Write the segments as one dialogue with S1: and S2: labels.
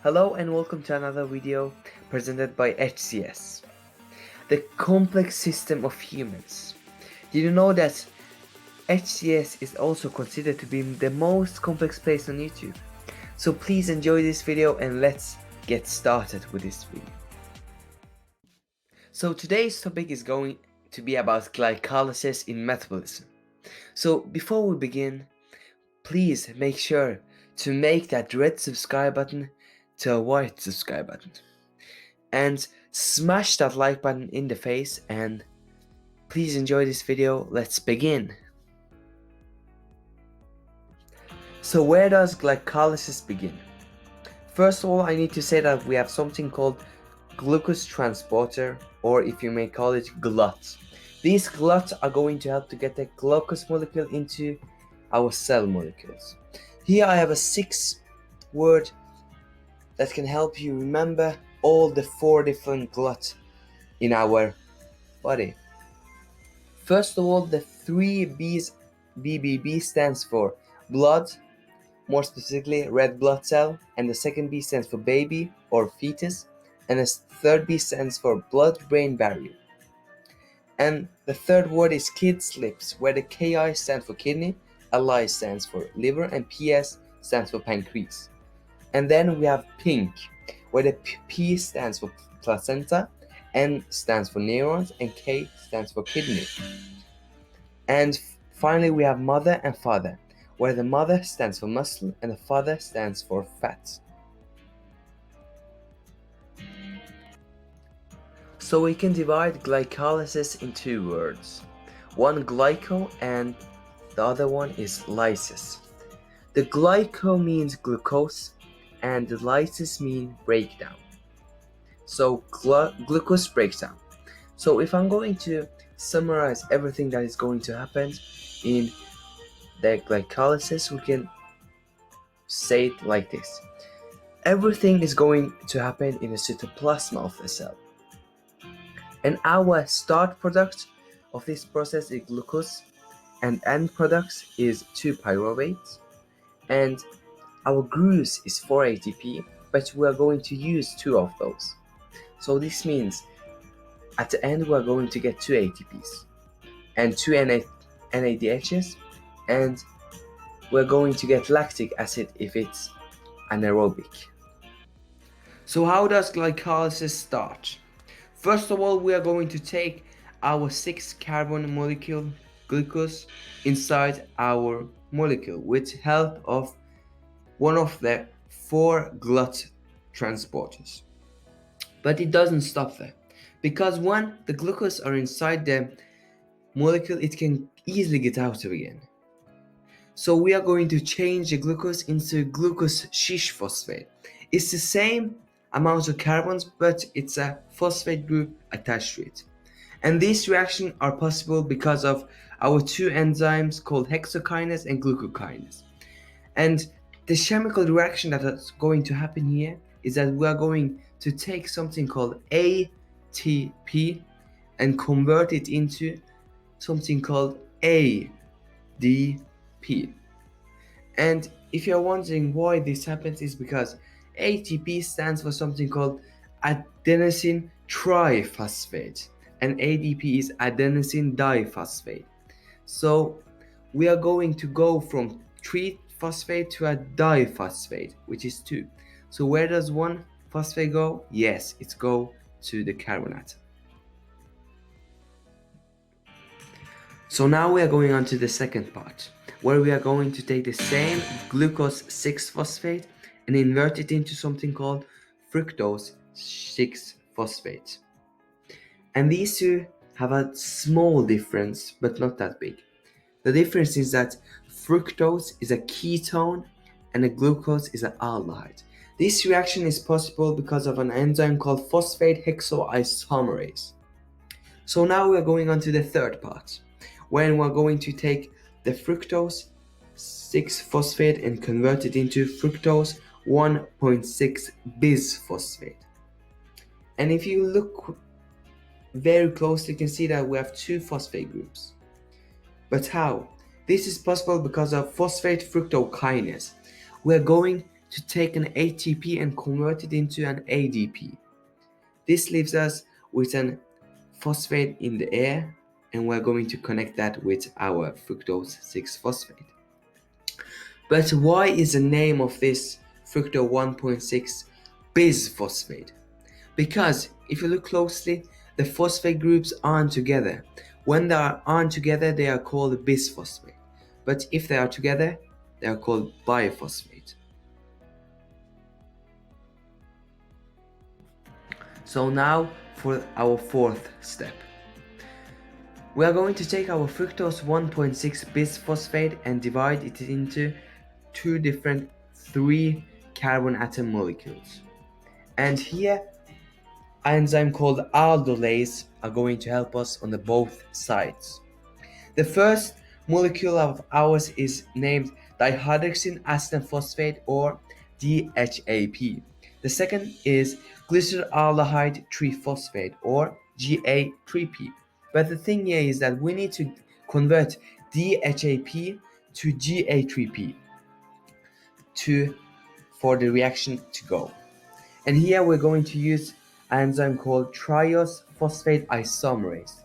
S1: Hello and welcome to another video presented by HCS, the complex system of humans. Did you know that HCS is also considered to be the most complex place on YouTube? So please enjoy this video and let's get started with this video. So today's topic is going to be about glycolysis in metabolism. So before we begin, please make sure to make that red subscribe button to a white subscribe button. And smash that like button in the face and please enjoy this video. Let's begin. So where does glycolysis begin? First of all, I need to say that we have something called glucose transporter, or if you may call it GLUT. These GLUT are going to help to get the glucose molecule into our cell molecules. Here I have a 6-word that can help you remember all the 4 different GLUT in our body. First of all, the 3 B's, BBB stands for blood, more specifically red blood cell, and the second B stands for baby or fetus, and the third B stands for blood-brain barrier. And the third word is kid's lips, where the KI stands for kidney, LI stands for liver, and PS stands for pancreas. And then we have pink, where the P stands for placenta, N stands for neurons, and K stands for kidney. And finally we have mother and father, where the mother stands for muscle and the father stands for fat. So we can divide glycolysis in 2 words. One glyco and the other one is lysis. The glyco means glucose and the lysis means breakdown. So glucose breaks down. So if I'm going to summarize everything that is going to happen in the glycolysis, we can say it like this. Everything is going to happen in the cytoplasm of the cell. And our start product of this process is glucose, and end product is 2 pyruvate, and our glucose is 4 ATP, but we are going to use 2 of those. So this means at the end we are going to get 2 ATPs and 2 NADHs, and we're going to get lactic acid if it's anaerobic. So how does glycolysis start? First of all, we are going to take our 6-carbon molecule glucose inside our molecule with help of one of the 4 GLUT transporters. But it doesn't stop there, because when the glucose are inside the molecule, it can easily get out again. So we are going to change the glucose into glucose 6-phosphate. It's the same amount of carbons, but it's a phosphate group attached to it. And these reactions are possible because of our 2 enzymes called hexokinase and glucokinase. And the chemical reaction that is going to happen here is that we are going to take something called ATP and convert it into something called ADP. And if you're wondering why this happens, is because ATP stands for something called adenosine triphosphate and ADP is adenosine diphosphate. So we are going to go from 3-phosphate to a diphosphate, which is 2. So where does 1 phosphate go? Yes, it's go to the carbon atom. So now we are going on to the second part, where we are going to take the same glucose 6-phosphate and invert it into something called fructose 6-phosphate. And these 2 have a small difference, but not that big. The difference is that fructose is a ketone and the glucose is an aldehyde. This reaction is possible because of an enzyme called phosphate hexoisomerase. So now we are going on to the third part, when we're going to take the fructose 6-phosphate and convert it into fructose 1.6 bisphosphate. And if you look very closely, you can see that we have 2 phosphate groups. But how? This is possible because of phosphate fructokinase. We're going to take an ATP and convert it into an ADP. This leaves us with an phosphate in the air, and we're going to connect that with our fructose 6-phosphate. But why is the name of this fructose 1.6 bisphosphate? Because if you look closely, the phosphate groups aren't together. When they aren't together, they are called bisphosphate. But if they are together, they are called biphosphate. So now for our fourth step. We are going to take our fructose 1.6 bisphosphate and divide it into two different 3 carbon atom molecules. And here, an enzyme called aldolase are going to help us on the both sides. The first molecule of ours is named dihydroxy acetate phosphate, or DHAP. The second is glyceraldehyde triphosphate, or GA3P. But the thing here is that we need to convert DHAP to GA3P for the reaction to go. And here we're going to use an enzyme called triose phosphate isomerase.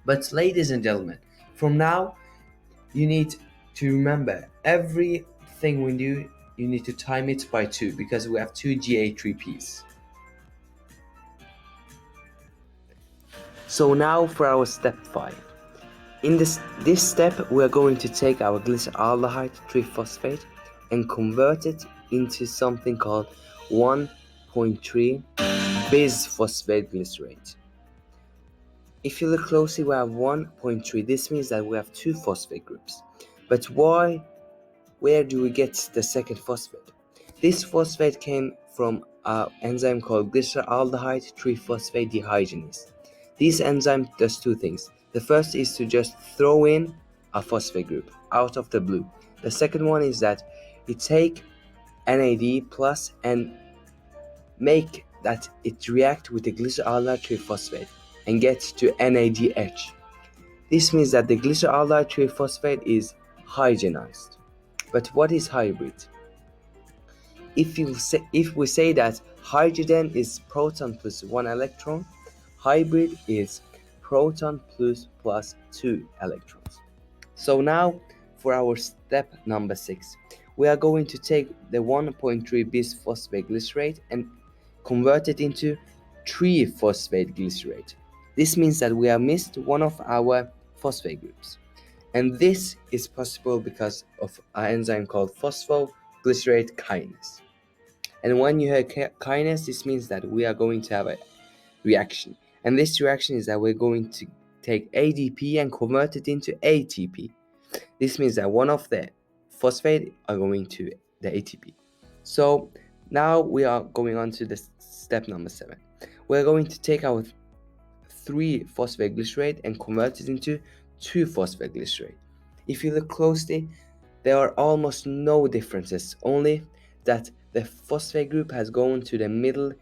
S1: But ladies and gentlemen, from now you need to remember everything we do, you need to time it by 2 because we have 2 GA3Ps. So now for our step 5. In this step, we are going to take our glyceraldehyde triphosphate and convert it into something called 1.3 bisphosphate glycerate. If you look closely, we have 1.3. This means that we have 2 phosphate groups. But where do we get the second phosphate? This phosphate came from an enzyme called glyceraldehyde triphosphate dehydrogenase. This enzyme does 2 things. The first is to just throw in a phosphate group out of the blue. The second one is that it take NAD plus and make that it react with the glyceraldehyde triphosphate and get to NADH. This means that the glyceraldehyde triphosphate is hydrogenized. But what is hybrid? If we say that hydrogen is proton plus 1 electron, hybrid is proton plus 2 electrons. So now for our step number 6. We are going to take the 1.3 bisphosphate glycerate and convert it into 3-phosphate glycerate. This means that we have missed one of our phosphate groups. And this is possible because of an enzyme called phosphoglycerate kinase. And when you hear kinase, this means that we are going to have a reaction. And this reaction is that we're going to take ADP and convert it into ATP. This means that one of the phosphate are going to the ATP. So now we are going on to the step number 7. We're going to take our 3-phosphate glycerate and convert it into 2-phosphate glycerate. If you look closely, there are almost no differences, only that the phosphate group has gone to the middle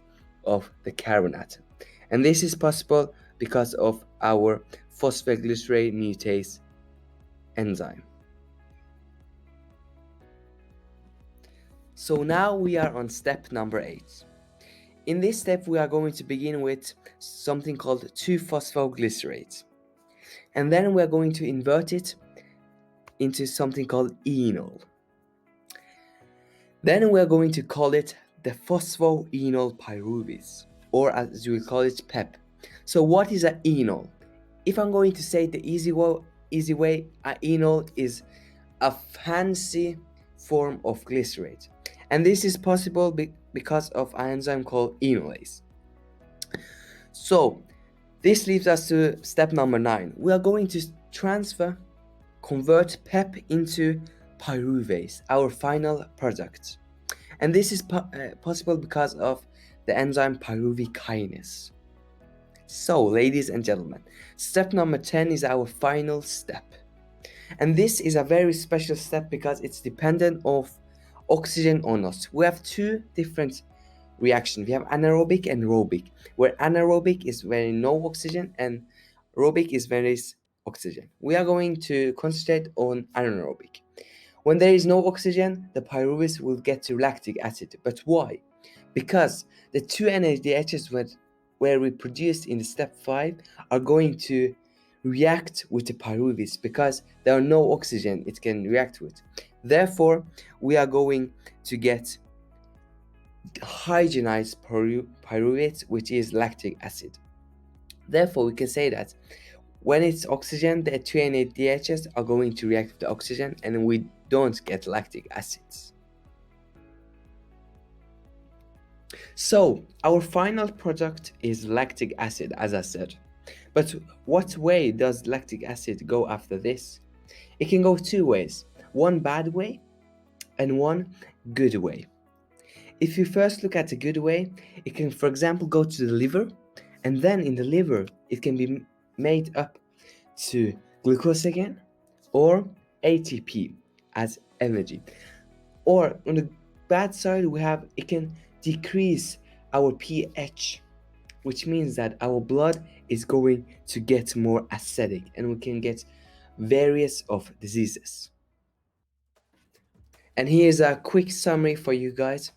S1: of the carbon atom. And this is possible because of our phosphoglycerate mutase enzyme. So now we are on step number 8. In this step, we are going to begin with something called 2-phosphoglycerate. And then we are going to invert it into something called enol. Then we are going to call it the phosphoenol pyruvate, or as we call it, PEP. So what is an enol? If I'm going to say it the easy way, an enol is a fancy form of glycerate. And this is possible because of an enzyme called enolase. So this leads us to step number 9. We are going to convert PEP into pyruvase, our final product. And this is possible because of the enzyme pyruvate kinase. So, ladies and gentlemen, step number 10 is our final step. And this is a very special step because it's dependent of oxygen or not. We have 2 different reactions. We have anaerobic and aerobic, where anaerobic is where no oxygen and aerobic is where there is oxygen. We are going to concentrate on anaerobic. When there is no oxygen, the pyruvate will get to lactic acid. But why? Because the two NADHs where we produced in the step 5 are going to react with the pyruvate because there are no oxygen it can react with. Therefore, we are going to get hydrogenized pyruvate, which is lactic acid. Therefore, we can say that when it's oxygen, the 2 NADHs are going to react with the oxygen and we don't get lactic acids. So, our final product is lactic acid, as I said. But what way does lactic acid go after this? It can go two ways, one bad way and one good way. If you first look at the good way, it can, for example, go to the liver, and then in the liver, it can be made up to glucose again, or ATP as energy. Or on the bad side, we have it can decrease our pH, which means that our blood is going to get more acidic and we can get various of diseases. And here's a quick summary for you guys.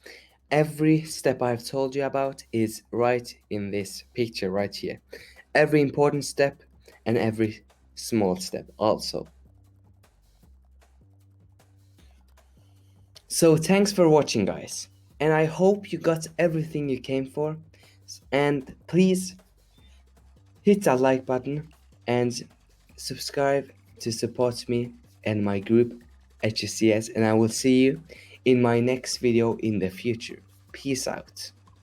S1: Every step I've told you about is right in this picture right here. Every important step and every small step also. So thanks for watching, guys, and I hope you got everything you came for, and please hit that like button and subscribe to support me and my group HSCS, and I will see you in my next video in the future. Peace out.